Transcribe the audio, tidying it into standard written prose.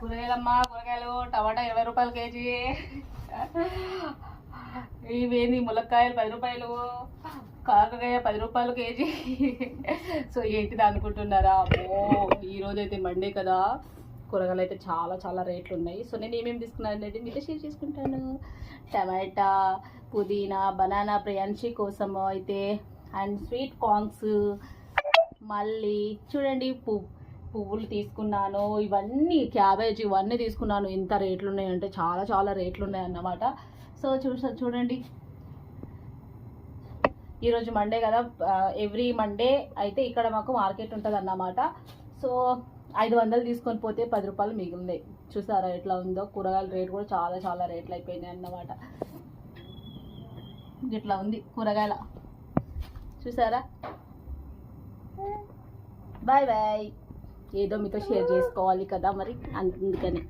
కూరగాయలమ్మా, కూరగాయలు టమాటా 20 రూపాయలు కేజీ, ఇవేంది ములక్కాయలు 10 రూపాయలు, కాకరకాయ 10 రూపాయలు కేజీ. సో ఏంటిది అనుకుంటున్నారా? అమ్మో ఈరోజు అయితే మండే కదా, కూరగాయలు అయితే చాలా చాలా రేట్లు ఉన్నాయి. సో నేను ఏమేమి తీసుకున్నాను అనేది మీతో షేర్ చేసుకుంటాను. టమాటా, పుదీనా, బనానా ప్రియాంశి కోసము అయితే, అండ్ స్వీట్ కార్న్స్, మళ్ళీ చూడండి పువ్వులు తీసుకున్నాను, ఇవన్నీ క్యాబేజ్ ఇవన్నీ తీసుకున్నాను. ఎంత రేట్లు ఉన్నాయంటే చాలా చాలా రేట్లు ఉన్నాయన్నమాట. సో చూడండి, ఈరోజు మండే కదా, ఎవ్రీ మండే అయితే ఇక్కడ మాకు మార్కెట్ ఉంటుంది అన్నమాట. సో 500 తీసుకొని పోతే 10 రూపాయలు మిగిలినాయి. చూసారా ఎట్లా ఉందో, కూరగాయల రేట్ కూడా చాలా చాలా రేట్లు అయిపోయినాయి అన్నమాట. ఇట్లా ఉంది కూరగాయల, చూసారా. Bye bye. ఏదో మీతో షేర్ చేసుకోవాలి కదా మరి, అందుకని.